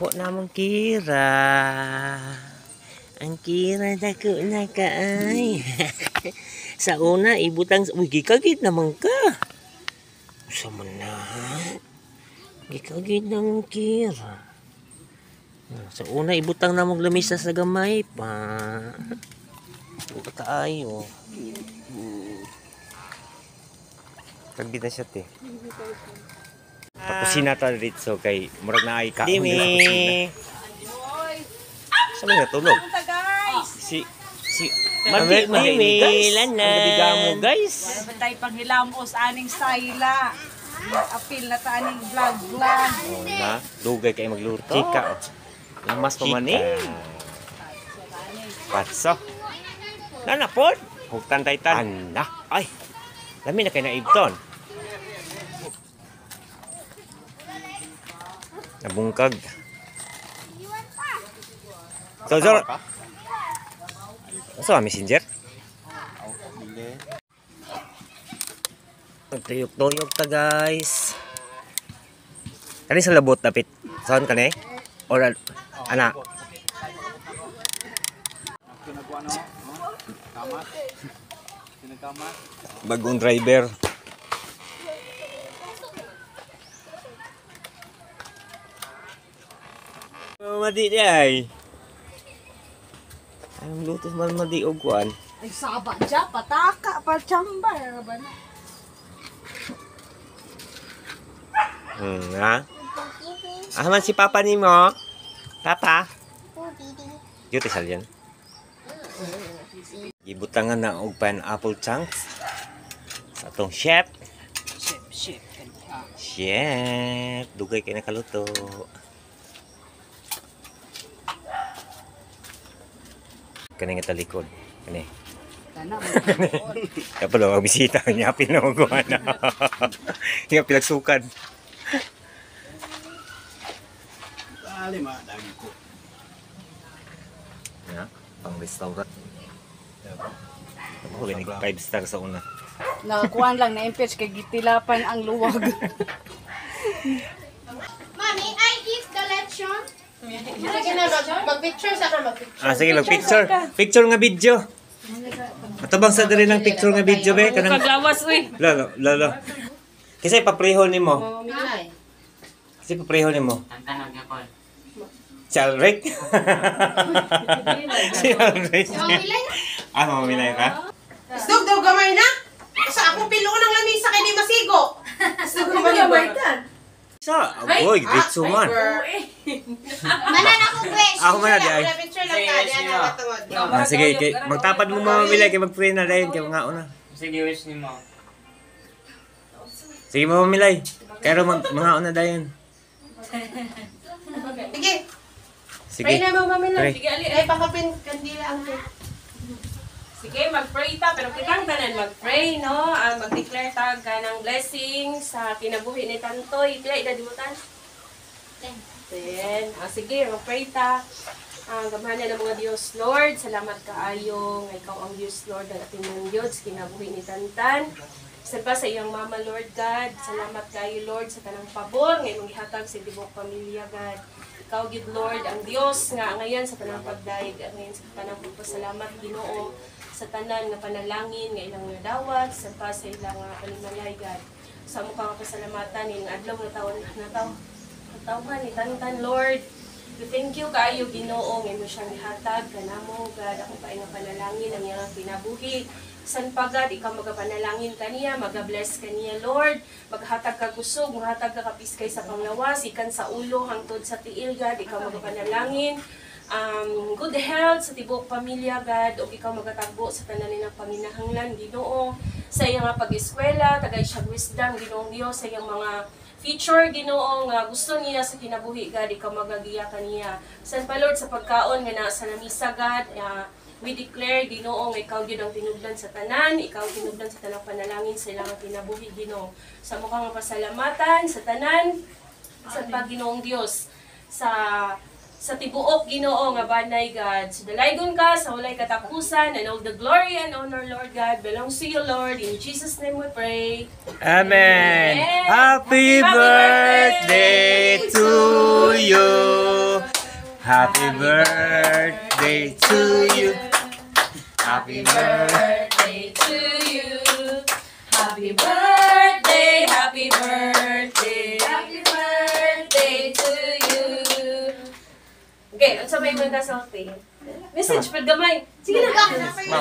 Dako na mong Kira. Ang Kira dako na ka ay. Sa una ibutang uy gikagid naman ka. Sa man na. Gikagid na mong Kira. Sa una ibutang na mong lamisa sa gamay pa. Buka kaayo. Kagid na siya te. Pakusina ta dito kay murag na ay ka. Dimi. Sa mga tulog. Si Mami Lana. Ang guys. Batay panghilamos aning sayla. Apil na ta aning vlog. Oh na, dugay kay maglurto. Chika. Lamas pa man ni. Patso. Nana pod. Hugtan taytan. Ana. Ay. Lami na kay na ibton. Nabungkag. So, messenger? Tuyok-tuyok ta guys. Kani sa labot dapit. Saan kani? Or ana? Bagong driver. Madi di ay. Ang lutos man madi og kuan. Ay saba dya, pataka, pachambar. Ha? Man si Papa ni mo? Papa? Yuti salyan. Gibutangan na og pineapple chunks. Atong chef. Chef. Dugay kay nakaluto. Kani nga talikod. Kani. Kaya pala ang bisita niya pinaguan na. Nga pilagsukan. Lima dagi ko. Ya, pang restaurant. Ako gani 5 star sa una. Nakakuan lang na impage kay gitilapan ang luwag. Mommy, I give the lechon. Sige na, mag-picture sa ka, mag-picture. Sige, mag-picture. Picture nga video. Matubang sa diri ng picture nga video, be. Kaglawas, uy. Lalo. Kasi paprehol ni mo. Milay. Kasi paprehol ni mo. Si Alric. Si Alric. Mamilay na. Mamilay ka? Isdog daw gamay na. Sa akong pilo ng lamisa kay ni Masigo. Isdog gamay na. Sa, boy, ditso man. Manan akong wish. Ako man na, di ay. Picture lang ka, di ano katungod. Sige, magtapad mo mamamilay, kay mag-pray na dahil, kay mga una. Sige, wish ni mo. Sige, mamamilay. Kaya mga una dahil. Sige. Sige. Pray na mo mamilay. Pray. Sige, ali. Ay, pakapin kandila ang Sige, mag-pray ta, pero kikang tanan mag-pray, no? Mag-declare ta ka ng blessing sa kinabuhi ni Tantoy. Kaya idadimutan? 10. Sige, mag-pray ta. Gamahan ng mga Diyos, Lord. Salamat kaayo nga ikaw ang Diyos, Lord, ang ating mga Diyos, kinabuhi ni Tantan. Sa pa sa iyang mama, Lord God. Salamat kayo, Lord, sa tanang pabor. Ngayong ihatag sa tibok pamilya, God. Ikaw, good Lord, ang Diyos nga ngayon sa tanang pagdaig, at ngayon sa tanang pagpasalamat, Ginoo, sa tanan nga panalangin nga ilang nadawat sa pa sa ilang panimalay God sa mukhang pasalamatan ning adlaw na tawhan ni Tantan Lord. We thank you kaayo Ginoo nga imo siyang gihatag kanamo God ako pa nga panalangin ang iyang kinabuhi san pagad ikaw magapanalangin kaniya magabless kaniya Lord maghatag ka kusog maghatag ka kapiskay sa panglawas ikan sa ulo hangtod sa tiil God ikaw magapanalangin good health sa tibok pamilya, God, o ikaw magatagbo sa tanan ng panginahanglan, Ginoo, sa iyang pag-eskwela, tagay siya wisdom, Ginoong Diyos, sa iyang mga future, Ginoo, nga gusto niya sa kinabuhi, God, ikaw magagiya kaniya. Sa Lord, sa pagkaon, nga nasa lamisa, God, we declare, Ginoo, nga ikaw yun ang tinublan sa tanan, ikaw tinublan sa tanang panalangin sa ilang kinabuhi, Ginoo. Sa mukhang pasalamatan, sa tanan, sa Paginoong Diyos, sa tibuok Ginoo nga banay God. So dalaygon ka sa walay katapusan and all the glory and honor Lord God belongs to you Lord. In Jesus name we pray. Amen. Amen. Happy birthday to you. Happy birthday to you. Happy birthday. Birthday to you. Happy birthday, happy birthday, happy birthday to you. Okay, at sabay mo na salty. Message pa gamay. Sige na. Sige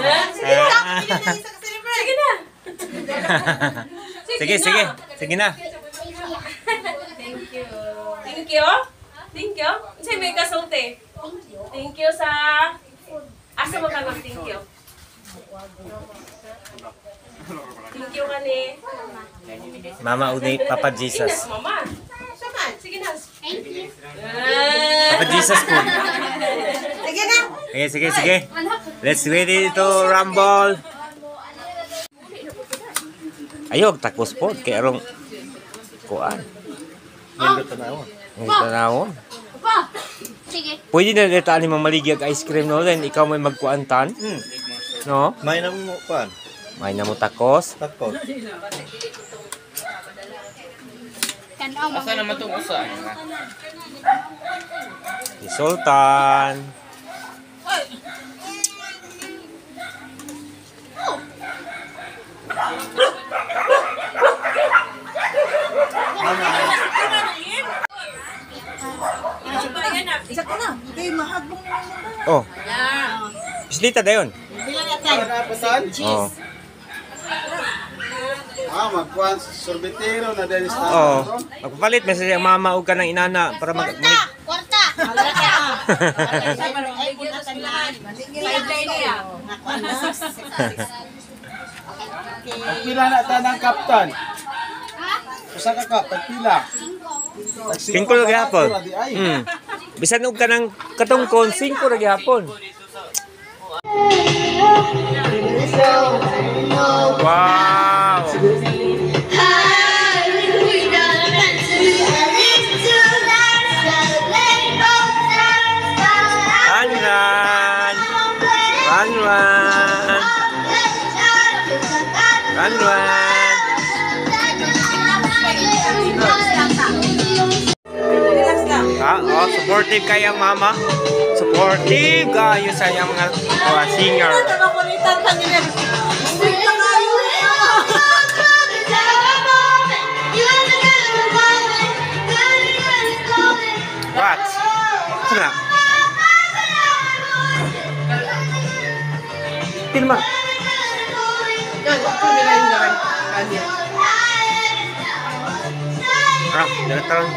na. Sige, sige. Sige na. Thank you. Thank you. Thank you. Say may kasulti. Thank you sa... Asa mo ka mag-thank you? Thank you ka ni... Mama Unay, Papa Sige na, Jesus. mama. Sige na. Papa Jesus po. Sige na. Sige, sige, sige. Let's ready to rumble. Ayog, takos po. Kaya arong... Kuan. Nindot tanawon. Nindot tanawon. Sige. Pwede na litaan ni mamaligya ang ice cream no? Then ikaw may magkuantan. No? May na mo pan. May na mo takos. Takot. Asa naman itong usa? Si Sultan. Isa ko na. Okay, mahabong Oh. Islita na yun. Pasan? Oh. Magkuhan sorbetero na din sa Oh. Magpapalit mo sa mama o ka ng inana para mag... Kwarta! Pagpila na tanang kaptan. Usa ka kap, pagpila. 5 lagi hapon. Bisan og ka ng katungkon, 5 lagi hapon. Wow! Run, run! Run, run! Run, run! Oh, supportive kaya mama. Supportive kayo sa iyang mga singer. What? Sana? Pilma. Ah, jangan terang.